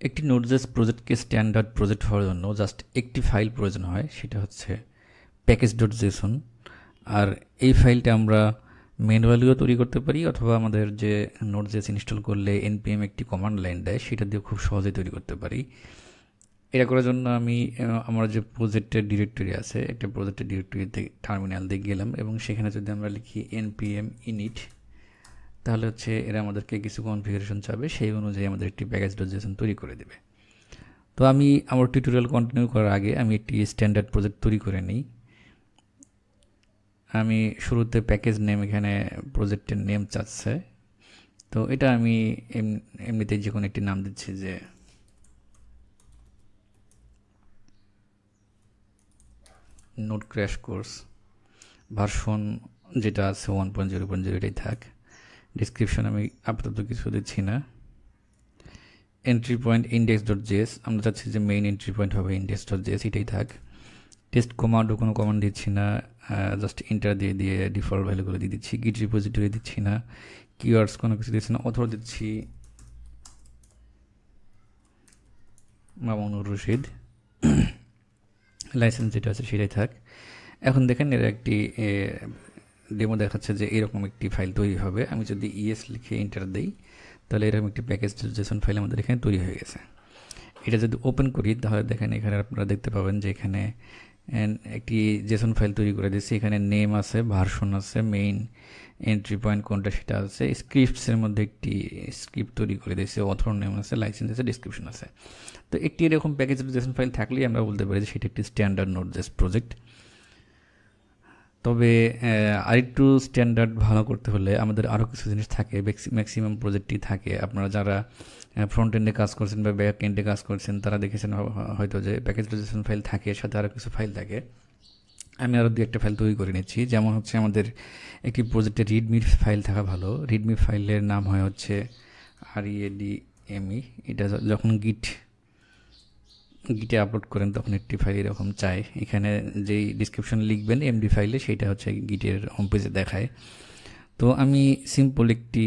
একটি নোডজেস প্রজেক্টকে standard project হওয়ার জন্য জাস্ট একটি ফাইল প্রয়োজন হয়, সেটা হচ্ছে প্যাকেজ.json। আর এই ফাইলটা আমরা ম্যানুয়ালিও তৈরি করতে পারি, অথবা আমাদের যে নোডজেস ইনস্টল করলে npm একটি কমান্ড লাইন দেয় সেটা দিয়ে খুব সহজেই তৈরি করতে পারি। এটা করার জন্য আমি আমার যে প্রজেক্টের ডিরেক্টরি আছে, একটা প্রজেক্টের ডিরেক্টরিতে টার্মিনাল দিয়ে গেলাম এবং সেখানে যদি আমরা লিখি npm init, তাহলে হচ্ছে এরা আমাদেরকে কিছু কনফিগারেশন চাবে, সেই অনুযায়ী আমাদের একটি প্যাকেজ.json তৈরি করে দেবে। তো আমি আমার টিউটোরিয়াল কন্টিনিউ করার আগে আমি একটি স্ট্যান্ডার্ড প্রজেক্ট তৈরি করে নিই। আমি শুরুতে প্যাকেজ নেম, এখানে প্রজেক্টের নেম চাচ্ছে, তো এটা আমি এমনিতেই যে কোনো একটি নাম দিচ্ছি, যে নোড ক্র্যাশ কোর্স ভার্সন যেটা আছে 1.0.0 এটাই থাক। ডিসক্রিপশন আমি আপাতত কিছু দিচ্ছি না। এন্ট্রি পয়েন্ট index.js, আমরা চাচ্ছি যে মেইন এন্ট্রি পয়েন্ট হবে index.js, এটাই থাক। টেস্ট কমান্ডও কোনো কমান্ড দিচ্ছি না, জাস্ট ইন্টার দিয়ে দিয়ে ডিফল্ট ভ্যালুগুলো দিয়ে দিচ্ছি। গিট রিপোজিটরি দিচ্ছি না, কিওয়ার্ডস কোনো কিছু দিচ্ছি না। অথর দিচ্ছি মামুনুর রশিদ, লাইসেন্স যেটা আছে সেটাই থাক। এখন দেখেন এর একটি ডেমো দেখাচ্ছে যে এরকম একটি ফাইল তৈরি হবে। আমি যদি ইএস লিখে ইন্টার দিই, তাহলে এরকম একটি প্যাকেজ.json ফাইল আমাদের এখানে তৈরি হয়ে গেছে। এটা যদি ওপেন করি, তাহলে দেখেন এখানে আপনারা দেখতে পাবেন যে এখানে একটি জেসন ফাইল তৈরি করে দিচ্ছি। এখানে নেম আছে, ভার্সন আছে, মেইন এন্ট্রি পয়েন্ট কোনটা সেটা আছে, স্ক্রিপ্টসের মধ্যে একটি স্ক্রিপ্ট তৈরি করে দিয়েছে, অথর নেম আছে, লাইসেন্স আছে, ডিসক্রিপশন আছে। তো একটি এরকম প্যাকেজ.json ফাইল থাকলেই আমরা বলতে পারি যে সেটা একটি স্ট্যান্ডার্ড নোডজেস প্রজেক্ট। তবে আরেকটু স্ট্যান্ডার্ড ভালো করতে হলে আমাদের আরও কিছু জিনিস থাকে, ম্যাক্সিমাম প্রজেক্টই থাকে। আপনারা যারা ফ্রন্ট এন্ডে কাজ করছেন বা ব্যাক এন্ডে কাজ করছেন তারা দেখেছেন হয়তো যে প্যাকেজ.json ফাইল থাকে, সাথে আরও কিছু ফাইল থাকে। আমি আরও 2-1টা ফাইল তৈরি করে নিচ্ছি। যেমন হচ্ছে আমাদের একটি প্রজেক্টের রিডমি ফাইল থাকা ভালো। রিডমি ফাইলের নাম হয় হচ্ছে README। এটা যখন গিটে আপলোড করেন তখন একটি ফাইল এরকম চাই। এখানে যেই ডিসক্রিপশন লিখবেন এমডি ফাইলে, সেইটা হচ্ছে গিটের হোম পেজে দেখায়। তো আমি সিম্পল একটি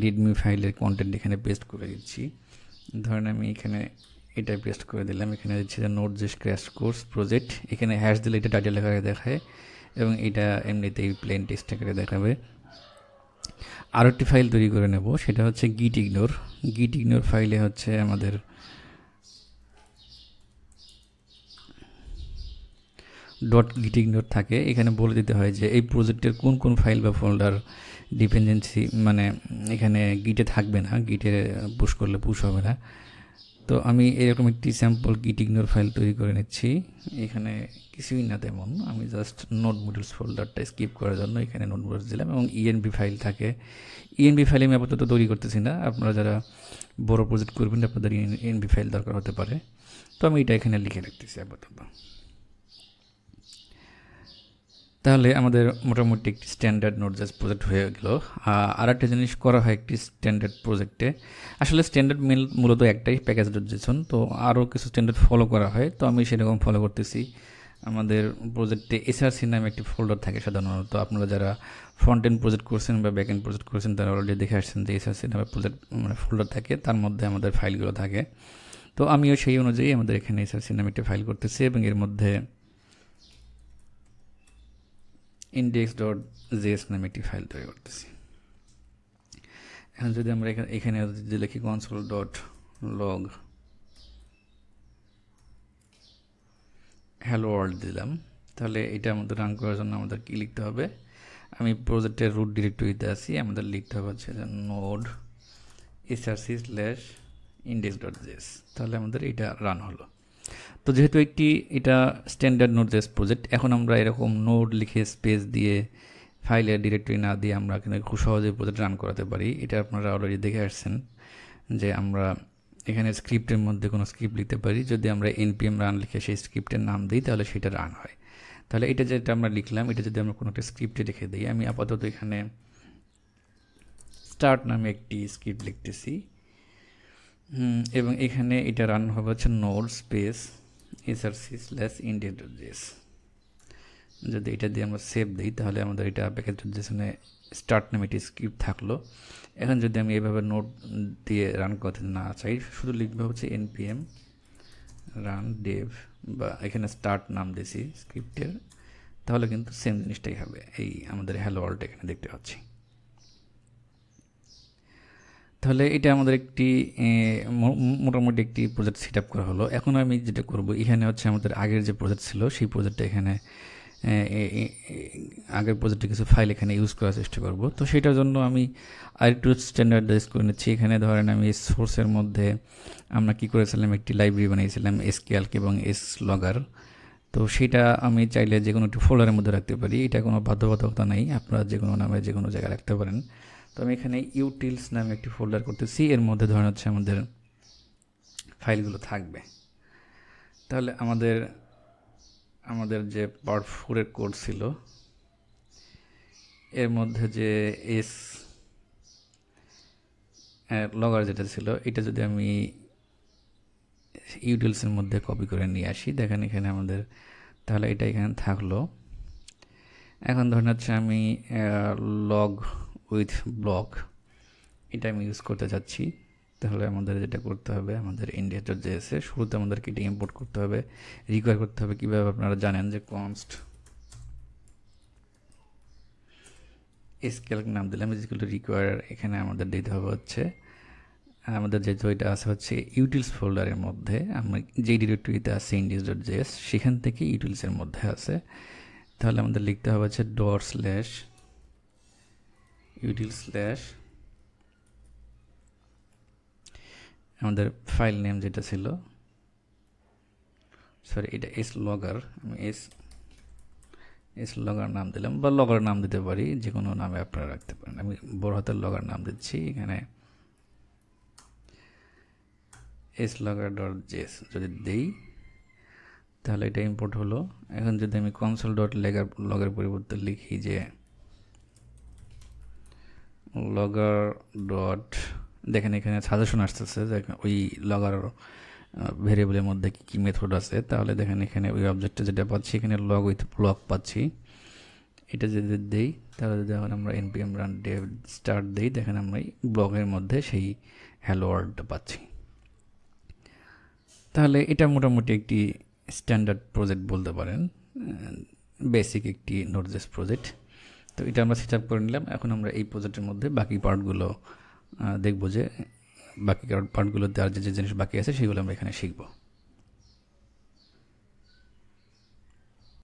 রিডমি ফাইলের কন্টেন্ট এখানে পেস্ট করে দিচ্ছি। ধরেন আমি এখানে এটা পেস্ট করে দিলাম, এখানে দিচ্ছি যে নোডজেস ক্র্যাশ কোর্স প্রজেক্ট, এখানে হ্যাশ দিলে এটা টাইটেল আকারে দেখায় এবং এটা এমনিতেই প্লেন টেক্সট আকারে দেখাবে। আরও একটি ফাইল তৈরি করে নেব, সেটা হচ্ছে গিট ইগনোর ফাইলে হচ্ছে আমাদের .gitignore থাকে। এখানে বলে দিতে হয় যে এই প্রজেক্টের কোন কোন ফাইল বা ফোল্ডার ডিপেন্ডেন্সি মানে এখানে গিটে থাকবে না, গিটে পুশ করলে পুশ হবে না। তো আমি এরকম একটি স্যাম্পল gitignore ফাইল তৈরি করে নিচ্ছি। এখানে কিছুই না তেমন, আমি জাস্ট নোড মডিউলস ফোল্ডারটা স্কিপ করার জন্য এখানে নোড মডিউলস দিলাম এবং env ফাইল থাকে। env ফাইল আমি আপাতত তৈরি করতেছি না, আপনারা যারা বড় প্রজেক্ট করবেন আপনাদের env ফাইল দরকার হতে পারে। তো আমি এটা এখানে লিখে রাখতেছি আপাতত। তাহলে আমাদের মোটামুটি একটি স্ট্যান্ডার্ড নোডজেস প্রজেক্ট হয়ে গেল। আর একটা জিনিস করা হয় একটি স্ট্যান্ডার্ড প্রজেক্টে, আসলে স্ট্যান্ডার্ড মূলত একটাই প্যাকেজ.json, তো আরও কিছু স্ট্যান্ডার্ড ফলো করা হয়। তো আমি সেরকম ফলো করতেছি। আমাদের প্রজেক্টে এসআরসি নামে একটি ফোল্ডার থাকে সাধারণত। আপনারা যারা ফ্রন্ট এন্ড প্রজেক্ট করছেন বা ব্যাক এন্ড প্রজেক্ট করছেন তারা অলরেডি দেখে আসছেন যে এসআরসি নামে প্রজেক্ট ফোল্ডার থাকে, তার মধ্যে আমাদের ফাইলগুলো থাকে। তো আমিও সেই অনুযায়ী আমাদের এখানে এসআরসি নামে একটি ফাইল করতেছি এবং এর মধ্যে index.js নামে একটি ফাইল তৈরি করতেছি। এখন যদি আমরা এখানে যদি লিখি console.log hello world দিলাম, তাহলে এটা আমাদের রান করার জন্য আমাদের কি লিখতে হবে, আমি প্রজেক্টের রুট ডিরেক্টরিতে আছি, আমাদের লিখতে হবে হচ্ছে নোড src/index.js, তাহলে আমাদের এটা রান হলো। তো যেহেতু এটা স্ট্যান্ডার্ড নোডজেস প্রজেক্ট, এখন আমরা এরকম নোড লিখে স্পেস দিয়ে ফাইলের ডিরেক্টরি না দিয়ে আমরা কিন্তু খুব সহজে প্রজেক্ট রান করাতে পারি। এটা আপনারা অলরেডি দেখে আসছেন যে আমরা এখানে স্ক্রিপ্টের মধ্যে কোনো স্ক্রিপ্ট লিখতে পারি, যদি আমরা npm রান লিখে সেই স্ক্রিপ্টের নাম দিই তাহলে সেটা রান হয়। তাহলে এটা যেটা আমরা লিখলাম, এটা যদি আমরা কোনো একটা স্ক্রিপ্টে লিখে দিই, আমি আপাতত এখানে স্টার্ট নামে একটি স্ক্রিপ্ট লিখতেছি এবং এখানে এটা রান হবে হচ্ছে নোড স্পেস src/index.js। যদি এটা দিয়ে আমরা সেভ দিই তাহলে আমাদের এটা প্যাকেজ.json-এ স্টার্ট নামে একটি স্ক্রিপ্ট থাকলো। এখন যদি আমি এইভাবে নোট দিয়ে রান করতে না চাই, শুধু লিখবো হচ্ছে npm রান dev, বা এখানে স্টার্ট নাম দিয়েছি স্ক্রিপ্টের, তাহলে কিন্তু সেম জিনিসটাই হবে। এই আমাদের হ্যালো ওয়ার্ল্ড এখানে দেখতে পাচ্ছি। তাহলে এটা আমাদের একটি মোটামুটি একটি প্রজেক্ট সেট আপ করা হলো। এখন আমি যেটা করব, এখানে হচ্ছে আমাদের আগের যে প্রজেক্ট ছিল সেই প্রজেক্টটা এখানে আগের প্রজেক্টে কিছু ফাইল এখানে ইউজ করার চেষ্টা করব। তো সেটার জন্য আমি আরেকটু স্ট্যান্ডার্ডাইজ করে নিচ্ছি। এখানে ধরেন আমি সোর্সের মধ্যে আমরা কি করেছিলাম, একটি লাইব্রেরি বানিয়েছিলাম scalc এবং slogger। তো সেটা আমি চাইলে যে কোনো একটি ফোল্ডারের মধ্যে রাখতে পারি, এটা কোনো বাধ্যবাধকতা নেই, আপনারা যে কোনো নামে যে কোনো জায়গায় রাখতে পারেন। তো আমি এখানে ইউটিলস নামে একটি ফোল্ডার করতেছি, এর মধ্যে ধরেন হচ্ছে আমাদের ফাইলগুলো থাকবে। তাহলে আমাদের যে পার্ট 4-এর কোড ছিল এর মধ্যে যে লগর যেটা ছিল, এটা যদি আমি ইউটিলসের মধ্যে কপি করে নিয়ে আসি, দেখেন এখানে আমাদের, তাহলে এটা এখানে থাকলো। এখন ধরেন হচ্ছে আমি লগ উইথ ব্লক এটা আমি ইউজ করতে চাচ্ছি। তাহলে আমাদের যেটা করতে হবে, আমাদের index.js এ শুরুতে আমাদেরকে এটা ইম্পোর্ট করতে হবে, রিকোয়ার করতে হবে। কীভাবে আপনারা জানেন যে const scalc নাম দিলাম রিকোয়ার, এখানে আমাদের দিতে হবে হচ্ছে আমাদের যে জয়টা আছে হচ্ছে ইউটিলস ফোল্ডারের মধ্যে, আমরা যে ডিরেক্টরিতে আছে index.js সেখান থেকে ইউটিলসের মধ্যে আছে। তাহলে আমাদের লিখতে হবে হচ্ছে $util/ আমাদের ফাইল নেম যেটা ছিল, সরি এটা slogger, আমি slogger নাম দিলাম, বা লগর নাম দিতে পারি, যে কোনো নামে আপনারা রাখতে পারেন। আমি বড় হাতের লগর নাম দিচ্ছি। এখানে slogger.js যদি দেই তাহলে এটা ইম্পোর্ট হলো। এখন যদি আমি console.logger পরিবর্তে লিখি যে logger. দেখেন এখানে সাজেশন আসতেছে যে ওই লগর ভেরিয়েবলের মধ্যে কি কি মেথড আছে। তাহলে দেখেন এখানে ওই অবজেক্টে যেটা পাচ্ছি, এখানে লগ উইথ ব্লক পাচ্ছি। এটা যদি দেই তাহলে যদি এখন আমরা npm run dev start দেই, দেখেন আমরা এই ব্লকের মধ্যে সেই হ্যালো ওয়ার্ল্ডটা পাচ্ছি। তাহলে এটা মোটামুটি একটি স্ট্যান্ডার্ড প্রজেক্ট বলতে পারেন, বেসিক একটি নোড.js প্রজেক্ট। তো এটা আমরা সেট আপ করে নিলাম। এখন আমরা এই প্রজেক্টের মধ্যে বাকি পার্টগুলো দেখব, যে বাকি পার্টগুলোতে আর যে জিনিস বাকি আছে সেগুলো আমরা এখানে শিখব।